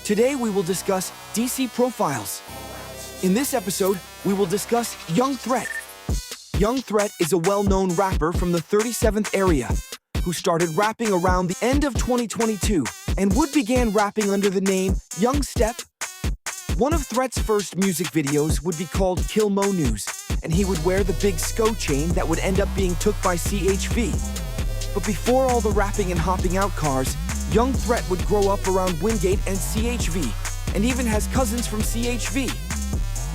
Today we will discuss DC profiles. In this episode, we will discuss Young Threat. Young Threat is a well-known rapper from the 37th area who started rapping around the end of 2022 and began rapping under the name Young Step. One of Threat's first music videos would be called Kill Mo News, and he would wear the big SCO chain that would end up being took by CHV. But before all the rapping and hopping out cars, Young Threat would grow up around Wingate and CHV, and even has cousins from CHV.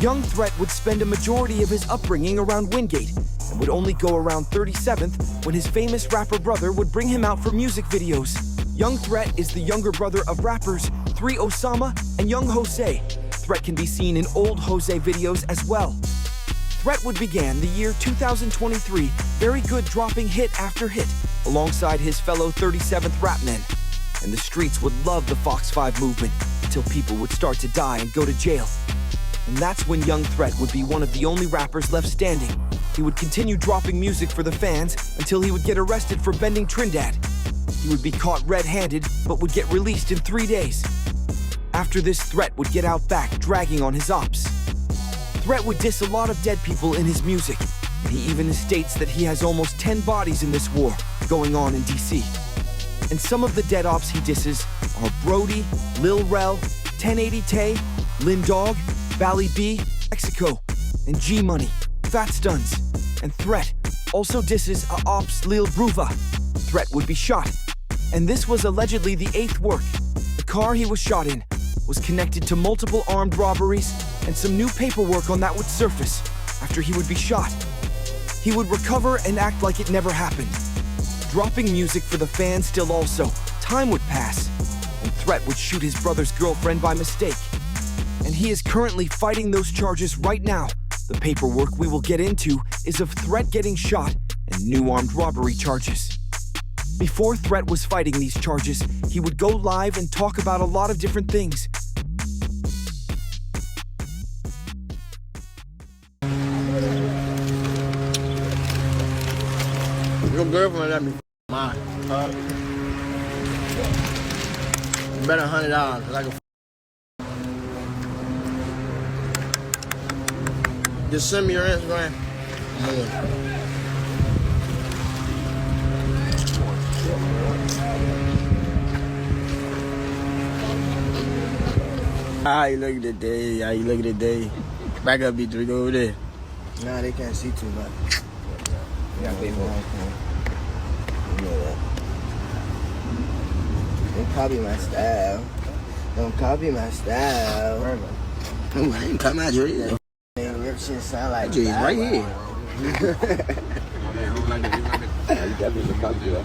Young Threat would spend a majority of his upbringing around Wingate, and would only go around 37th when his famous rapper brother would bring him out for music videos. Young Threat is the younger brother of rappers 3 Osama and Young Jose. Threat can be seen in old Jose videos as well. Threat would begin the year 2023 very good, dropping hit after hit alongside his fellow 37th rap men. And the streets would love the Fox 5 movement until people would start to die and go to jail. And that's when Young Threat would be one of the only rappers left standing. He would continue dropping music for the fans until he would get arrested for bending Trinidad. He would be caught red-handed, but would get released in 3 days. After this, Threat would get out back, dragging on his ops. Threat would diss a lot of dead people in his music, and he even states that he has almost 10 bodies in this war going on in DC. And some of the dead ops he disses are Brody, Lil Rel, 1080 Tay, Lin Dog, Bally B, Mexico, and G Money, Fat Stuns. And Threat also disses a ops Lil Bruva. Threat would be shot, and this was allegedly the 8th work. The car he was shot in was connected to multiple armed robberies, and some new paperwork on that would surface after he would be shot. He would recover and act like it never happened. Dropping music for the fans still also. Time would pass, and Threat would shoot his brother's girlfriend by mistake. And he is currently fighting those charges right now. The paperwork we will get into is of Threat getting shot and new armed robbery charges. Before Threat was fighting these charges, he would go live and talk about a lot of different things. Your girlfriend let me mine. Better $100 'cause I can. Just send me your Instagram. How you look at the day? How you look at the day? Back up, B3, go over there. Nah, they can't see too much. You got people on camera. You know that. Don't copy my style. Don't copy my style. Oh, I ain't copy my jewelry. Rip shit sound like jewelry's right here. You definitely can copy that.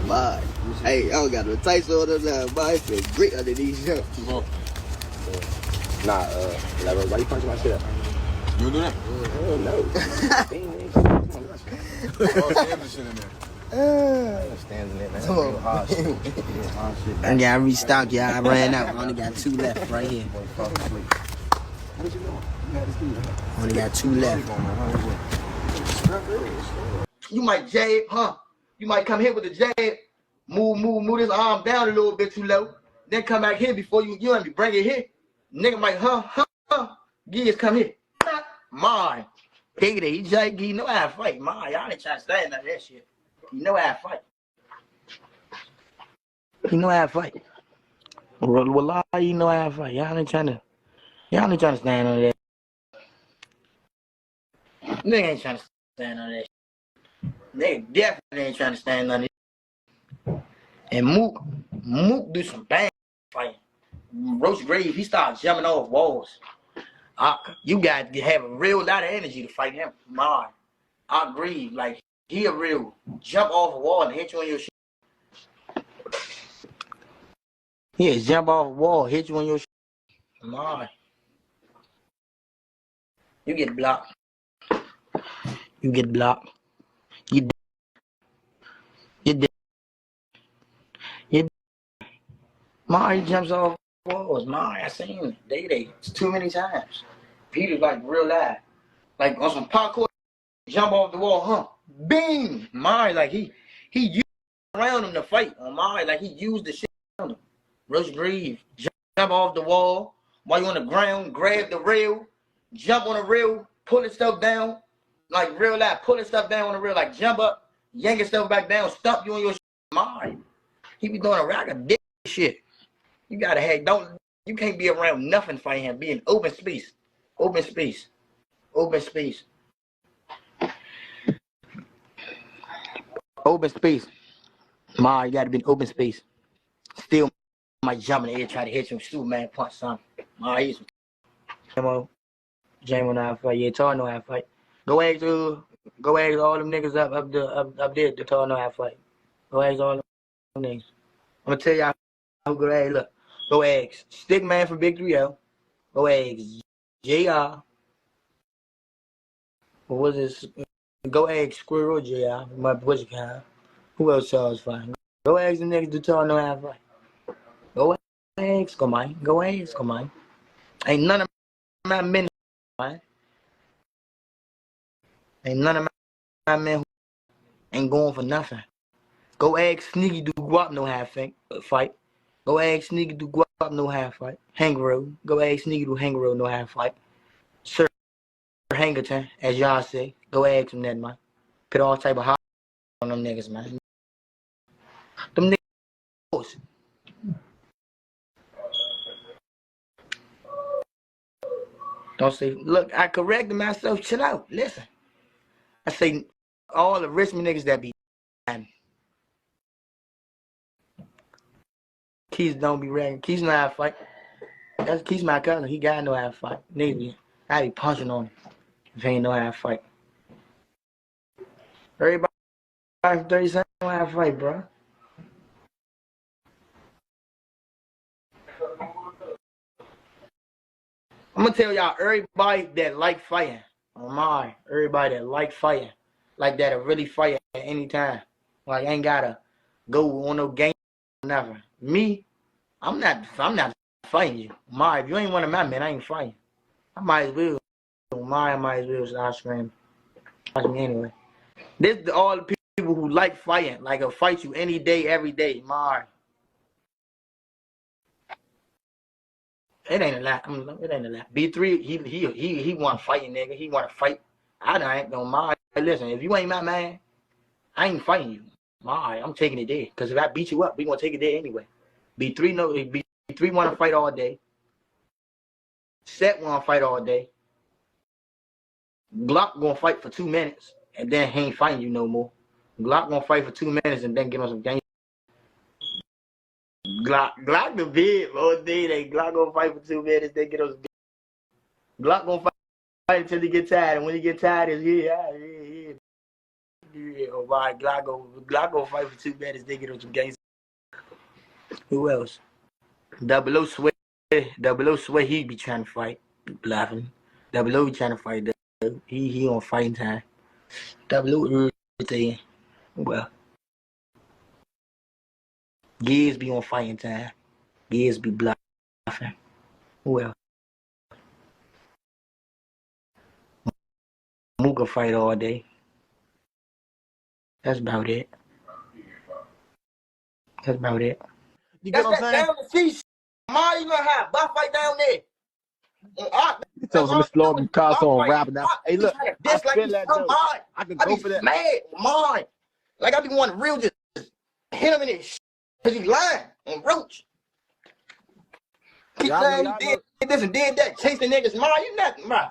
Bye. Hey, I don't got no tights on them now. Bye. I feel great under these shirts. Nah, why you punching my shit up? You gonna do that? Oh, no. Stands in there, man. I gotta restock, y'all. I ran out. I only got 2 left right here. Only got 2 left. You might jab, huh? You might come here with a jab. Move this arm down a little bit too low. Then come back here before you have to bring it here. Nigga might, Giz, come here. Mine. He know how to fight. Mine, y'all ain't trying to stand out that shit. You know how to fight. You know how to fight. Well, you know how to fight. Y'all ain't trying to stand on that. Nigga ain't trying to stand on that shit. Nigga definitely ain't trying to stand on it. And Mook do some bang fighting. Roach Grave, he started jumping off walls. You got to have a real lot of energy to fight him. I agree. Like, he a real jump off a wall and hit you on your shit. Yeah, jump off a wall, hit you on your shit. You get blocked. You get blocked. You dead. He jumps off walls. I seen it. Day. It's too many times. Peter's like real live. Like on some parkour, jump off the wall, Bing! Like he used around him to fight. Like he used the shit around him. Rush Grieve, jump jump off the wall while you're on the ground, grab the rail, jump on the rail, pull the stuff down, like real life, pulling stuff down on the rail, like jump up, yanking stuff back down, stump you on your mind. He be doing a rack of dick shit. You gotta have, you can't be around nothing fighting him. Be in open space. Open space. Open space. Open space. Ma, you gotta be in open space. Still might jump in the air, try to hit you, Superman punch something. Ma, he's Jam on how to fight. Yeah, Tar know how to fight. Go ask all them niggas up there to Tar know how to fight. Go ask all them niggas. I'm gonna tell y'all who go ask. Look, go ask Stickman from Big 3L. Go ask JR. What was this? Go ask Squirrel JR. My pussy kind. Who else Charles fighting? Go ask the niggas to Tar know how to fight. Go ask, come on. Go ask, come on. Ain't none of my men, man. Ain't none of my men who ain't going for nothing. Go ask Sneaky do Guap know how to fight. Go ask Sneaky do Guap know how to fight. Hangro. Go ask Sneaky do Hangro know how to fight. Sir Hangerton, as y'all say. Go ask him that, man. Put all type of hot on them niggas, man. Them niggas. Don't say, look, I corrected myself. Chill out. Listen. I say all the Richmond niggas that be Keys don't be ragging. Keys know how to fight. That's Keys my cousin. He gotta know how to fight. Nigga, I be punching on him if he ain't know how to fight. Everybody from 37 know how to fight, bro. I'm gonna tell y'all, everybody that like fighting, everybody that like fighting, like that'll really fight at any time. Like ain't gotta go on no game or nothing. Me, I'm not fighting you. If you ain't one of my men, I ain't fighting. I might as well. I might as well start screaming. Watch me anyway. This is all the people who like fighting, like will fight you any day, every day. It ain't a lot. It ain't a lot. B3, he want fighting, nigga. He want to fight. I ain't gonna mind. Listen, if you ain't my man, I ain't fighting you. I'm taking it there. Cause if I beat you up, we gonna take it there anyway. B3 no, B3 want to fight all day. Set want to fight all day. Glock gonna fight for 2 minutes, and then he ain't fighting you no more. Glock gonna fight for 2 minutes and then give him some game. Glock the big all day. Glock gonna fight for 2 minutes, then get us. Glock gonna fight until he get tired, and when he get tired, it's yeah. Oh my, Glock gonna fight for 2 minutes, then get us some games. Who else? Double O Sweat. He be trying to fight, bluffing. Double O be trying to fight. He on fighting time. Double O everything. Well. Gibbs be on fighting time. Gibbs be bluffing. Well, Mooka fight all day. That's about it. You get what I'm saying? Down the sea, Ma, you gonna have buff fight down there. You tell some slow them cars on rapping now. Hey, look, I feel that though. I can go for that. Mad, mine. Like I be wanting real just hit him in his shit. Cause he lying on roach. Keep saying he did this and did that, chasing niggas. Ma, you nothing, bro.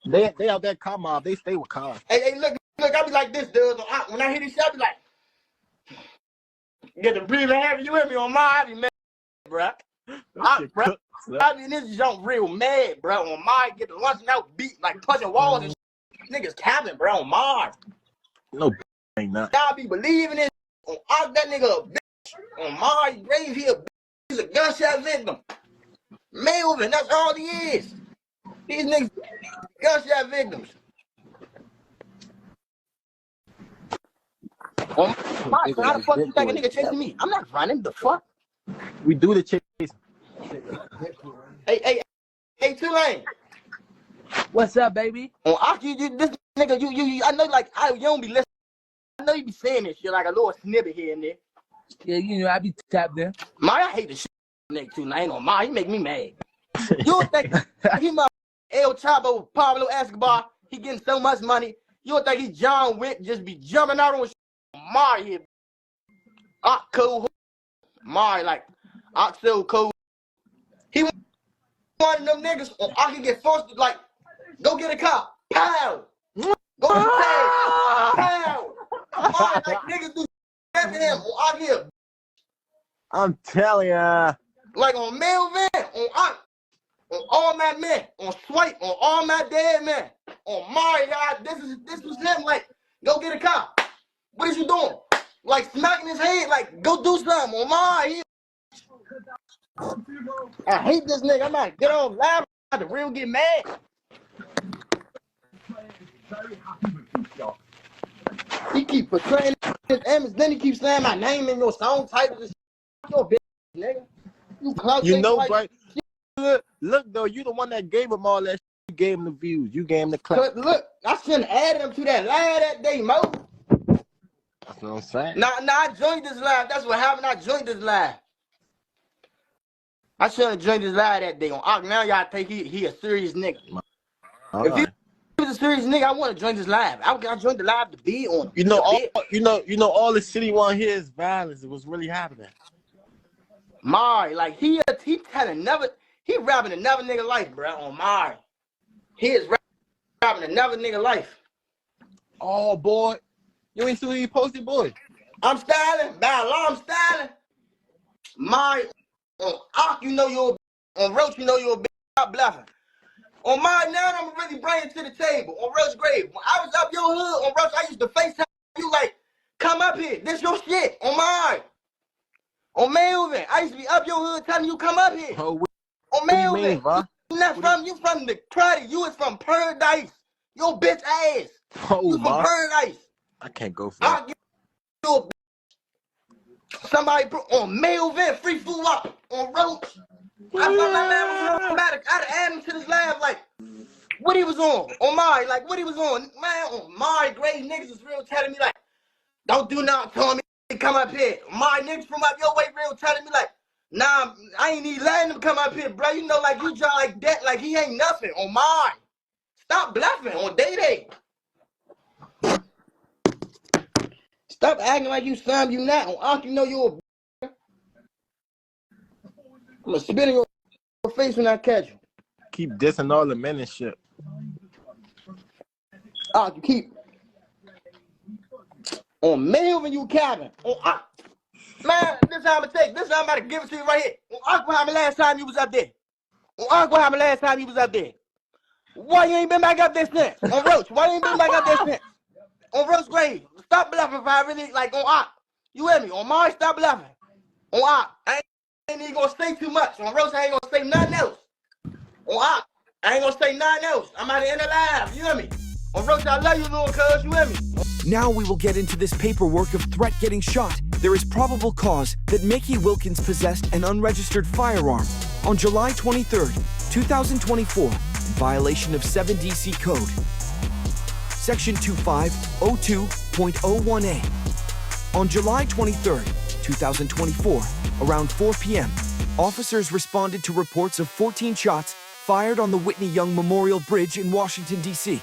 They out there come off. They stay with cars. Hey, look, I be like this, dude. When I hear this shit, I be like, get the breathing heavy. You hear me on my? I be mad, bro. I be in this junk real mad, bro. On my, get the lunch out, beat like punching walls and shit. Niggas capping, bro. On my. No, ain't not. Y'all be believing it. On that nigga a bitch. On my grave, he a bitch. He's a gunshot victim. Melvin, that's all he is. These niggas gunshot victims. How the fuck you think a nigga chasing me? I'm not running. The fuck? We do the chase. Hey, Tulane. What's up, baby? On Aki, this nigga, you. I know, like, you don't be listening. I know you be saying this shit like a little snippet here and there. Yeah, you know, I be tapped in. I hate the shit nigga too. I ain't gonna mind. He make me mad. You would think he must El Chapo, Pablo Escobar. He getting so much money. You would think he John Wick just be jumping out on Mari here. Cool. Mari like so cool. He one of them niggas. I can get forced to like go get a cop. Pow. Go to the tag. Pow. Mari like niggas do that to him. I here. I'm telling ya. Like on Melvin, on all my men, on Swipe, on all my dead men, on Mari, this was him. Like, go get a cop. What is you doing? Like smacking his head. Like, go do something on Mari. I hate this nigga. I'm about to get on live. I'm about to real get mad. He keep portraying his image, then he keeps saying my name in your song titles. Your bitch, nigga. You know, right? Look, though, you the one that gave him all that shit. You gave him the views. You gave him the clap. Look, I shouldn't have added him to that live that day, Mo. That's what I'm saying. Nah, I joined this live. That's what happened. I joined this live. I shouldn't have joined this live that day. On now, y'all think he a serious nigga. If he was a serious nigga, I want to join this live. I joined the live to be on him. You know, all the city want here is violence. It was really happening. Mari, like he rapping another nigga life, bro. On Mari, he is rapping another nigga life. Oh boy, you ain't see what he posted, boy. I'm styling, I'm styling. Mari, on Ock, you know you're on Roach, you know you're a bitch. Stop bluffing. On Mari, now I'm really bringing to the table. On Roach Grave, when I was up your hood, on Roach, I used to FaceTime you like, come up here, this your shit. On Mari. On Melvin, I used to be up your hood telling you come up here. Oh, on Melvin, you from the credit. You is from Paradise. Your bitch ass. Oh, you from Paradise. I can't go for I'll give you a bitch. Somebody put on Melvin, free food up on Roach. I thought my man was automatic. I'd add him to this lab like what he was on Mari, like what he was on. Man, on Mari, great niggas is real telling me like, don't do nothing, telling me. Come up here. My niggas from up your way real telling me like, nah, I ain't even letting them come up here, bro. You know, like you draw like that, like he ain't nothing on mine. Stop bluffing on day. Stop acting like you some, you not. On Unc, you know you a I'm gonna spit in your face when I catch you. Keep dissing all the men and shit. Unc, you keep on Melvin, you cabin. On man, this how I'm gonna take. This how I'm about to give it to you right here. On what happened last time you was up there? On what happened last time you was up there? Why you ain't been back up there since? On Roach, why you ain't been back up there since? On Roach Grave, stop bluffing if I really like on You hear me? On Mars, stop bluffing. On I ain't even gonna say too much. On Roach, I ain't gonna say nothing else. On I ain't gonna say nothing else. I'm out of end of live. You hear me? On Roach, I love you, little cuz. You hear me? Now we will get into this paperwork of threat getting shot. There is probable cause that Mickey Wilkins possessed an unregistered firearm on July 23rd, 2024, in violation of 7 DC Code. Section 2502.01a. On July 23rd, 2024, around 4 p.m., officers responded to reports of 14 shots fired on the Whitney Young Memorial Bridge in Washington, D.C.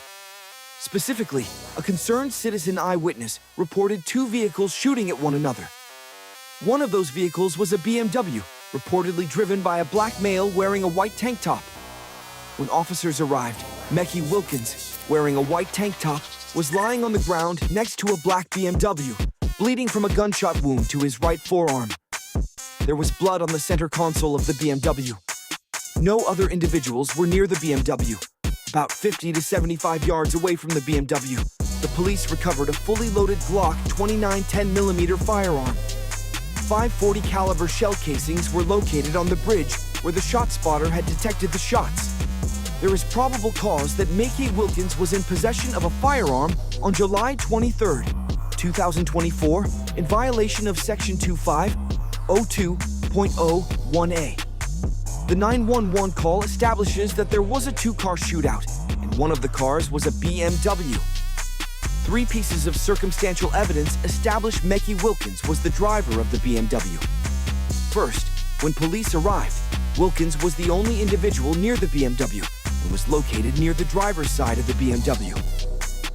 Specifically, a concerned citizen eyewitness reported 2 vehicles shooting at one another. One of those vehicles was a BMW, reportedly driven by a black male wearing a white tank top. When officers arrived, Mickey Wilkins, wearing a white tank top, was lying on the ground next to a black BMW, bleeding from a gunshot wound to his right forearm. There was blood on the center console of the BMW. No other individuals were near the BMW. About 50 to 75 yards away from the BMW, the police recovered a fully loaded Glock 29 10mm firearm. 540 caliber shell casings were located on the bridge where the shot spotter had detected the shots. There is probable cause that Mickey Wilkins was in possession of a firearm on July 23rd, 2024, in violation of Section 2502.01a. The 911 call establishes that there was a 2-car shootout, and one of the cars was a BMW. 3 pieces of circumstantial evidence establish Mickey Wilkins was the driver of the BMW. First, When police arrived, Wilkins was the only individual near the BMW and was located near the driver's side of the BMW.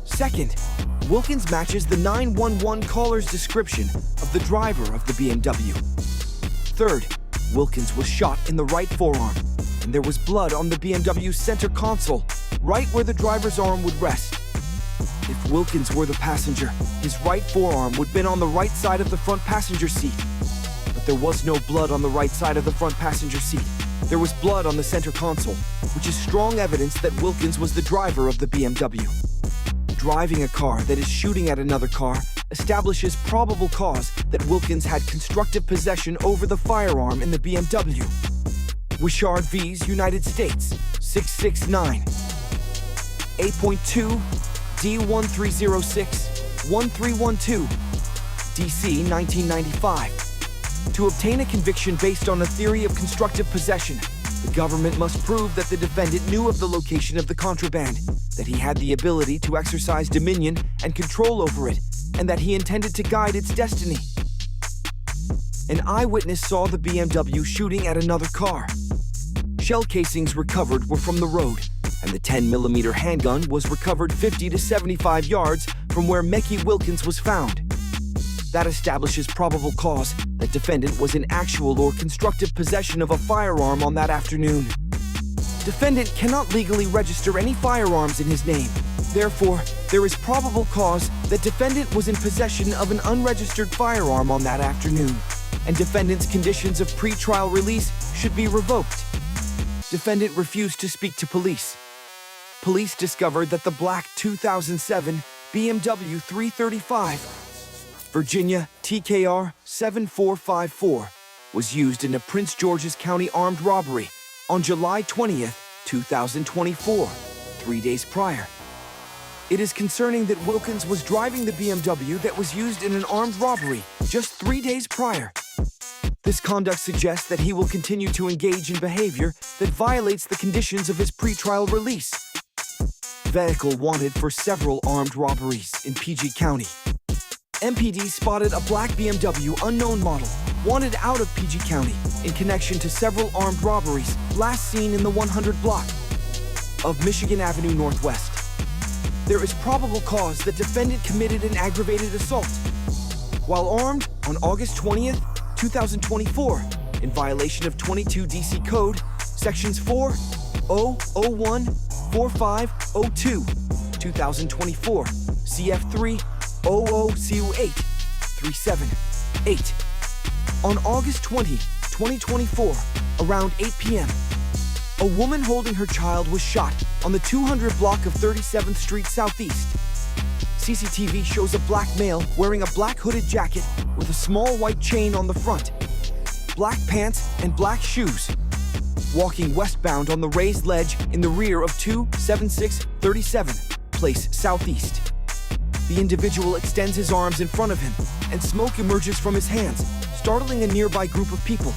Second, Wilkins matches the 911 caller's description of the driver of the BMW. Third, Wilkins was shot in the right forearm, and there was blood on the BMW's center console, right where the driver's arm would rest. If Wilkins were the passenger, his right forearm would have been on the right side of the front passenger seat. But there was no blood on the right side of the front passenger seat. There was blood on the center console, which is strong evidence that Wilkins was the driver of the BMW. Driving a car that is shooting at another car establishes probable cause that Wilkins had constructive possession over the firearm in the BMW. Wishart vs. United States, 669. 8.2 D1306-1312, DC 1995. To obtain a conviction based on a theory of constructive possession, the government must prove that the defendant knew of the location of the contraband, that he had the ability to exercise dominion and control over it, and that he intended to guide its destiny. An eyewitness saw the BMW shooting at another car. Shell casings recovered were from the road, and the 10mm handgun was recovered 50 to 75 yards from where Mickey Wilkins was found. That establishes probable cause that defendant was in actual or constructive possession of a firearm on that afternoon. Defendant cannot legally register any firearms in his name. Therefore, there is probable cause that defendant was in possession of an unregistered firearm on that afternoon, and defendant's conditions of pretrial release should be revoked. Defendant refused to speak to police. Police discovered that the black 2007 BMW 335 Virginia TKR 7454 was used in a Prince George's County armed robbery on July 20th, 2024, 3 days prior. It is concerning that Wilkins was driving the BMW that was used in an armed robbery just 3 days prior. This conduct suggests that he will continue to engage in behavior that violates the conditions of his pretrial release. Vehicle wanted for several armed robberies in PG County. MPD spotted a black BMW unknown model wanted out of PG County in connection to several armed robberies last seen in the 100 block of Michigan Avenue Northwest. There is probable cause that defendant committed an aggravated assault while armed on August 20th, 2024, in violation of 22 DC Code, Sections 4001, 4502, 2024, CF3, 00CU8, 378. On August 20, 2024, around 8 p.m., a woman holding her child was shot on the 200 block of 37th Street Southeast. CCTV shows a black male wearing a black hooded jacket with a small white chain on the front, black pants and black shoes, walking westbound on the raised ledge in the rear of 276 37th Place Southeast. The individual extends his arms in front of him, and smoke emerges from his hands, startling a nearby group of people.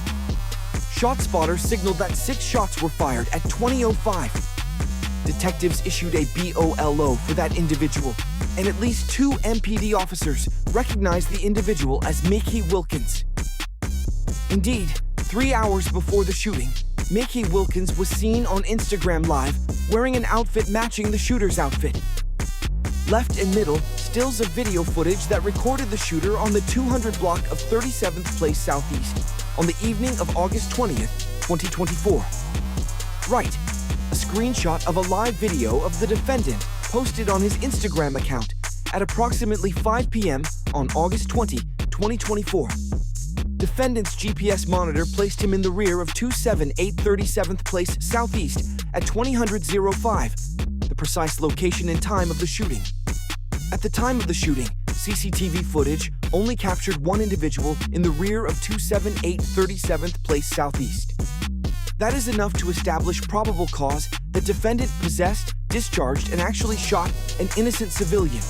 ShotSpotter signaled that 6 shots were fired at 20:05. Detectives issued a BOLO for that individual, and at least 2 MPD officers recognized the individual as Mickey Wilkins. Indeed, 3 hours before the shooting, Mickey Wilkins was seen on Instagram Live wearing an outfit matching the shooter's outfit. Left and middle, stills of video footage that recorded the shooter on the 200 block of 37th Place Southeast on the evening of August 20th, 2024. Right, a screenshot of a live video of the defendant posted on his Instagram account at approximately 5 p.m. on August 20, 2024. Defendant's GPS monitor placed him in the rear of 278 37th Place Southeast at 20:05, the precise location and time of the shooting. At the time of the shooting, CCTV footage only captured one individual in the rear of 278 37th Place Southeast. That is enough to establish probable cause that defendant possessed, discharged, and actually shot an innocent civilian.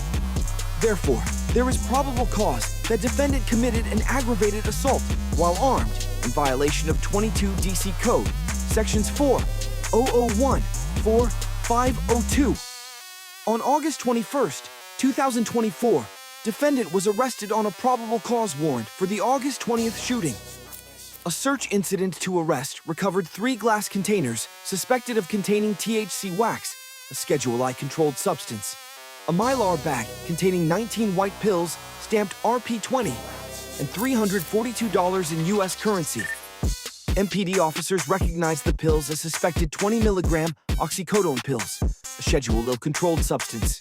Therefore, there is probable cause that defendant committed an aggravated assault while armed in violation of 22 DC Code, Sections 4001, 4502. On August 21st, 2024, defendant was arrested on a probable cause warrant for the August 20th shooting. A search incident to arrest recovered 3 glass containers suspected of containing THC wax, a Schedule I controlled substance, a Mylar bag containing 19 white pills stamped RP20, and $342 in U.S. currency. MPD officers recognized the pills as suspected 20-milligram oxycodone pills, a Schedule I controlled substance.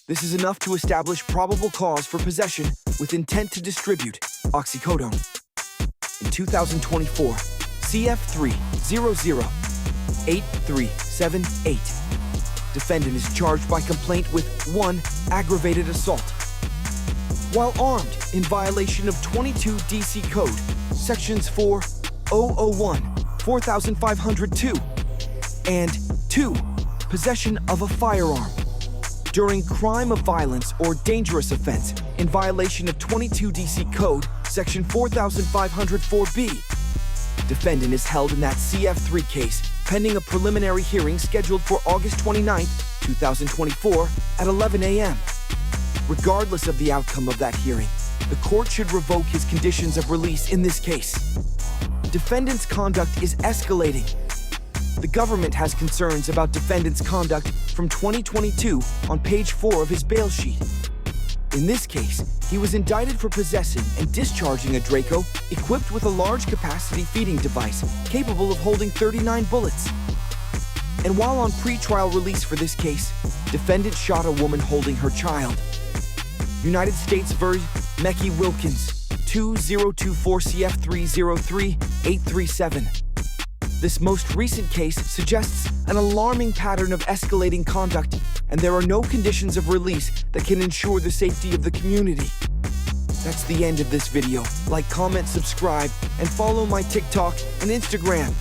This is enough to establish probable cause for possession with intent to distribute oxycodone. In 2024, CF3008378. Defendant is charged by complaint with 1. Aggravated assault. While armed in violation of 22 DC Code, Sections 4001, 4502, and 2. Possession of a firearm. During crime of violence or dangerous offense in violation of 22 DC Code, Section 4504B. Defendant is held in that CF3 case pending a preliminary hearing scheduled for August 29, 2024 at 11 a.m. Regardless of the outcome of that hearing, the court should revoke his conditions of release in this case. Defendant's conduct is escalating. The government has concerns about defendant's conduct from 2022 on page 4 of his bail sheet. In this case, he was indicted for possessing and discharging a Draco equipped with a large-capacity feeding device capable of holding 39 bullets. And while on pre-trial release for this case, defendant shot a woman holding her child. United States v. Mecky Wilkins, 2024 CF303837. This most recent case suggests an alarming pattern of escalating conduct, and there are no conditions of release that can ensure the safety of the community. That's the end of this video. Like, comment, subscribe, and follow my TikTok and Instagram.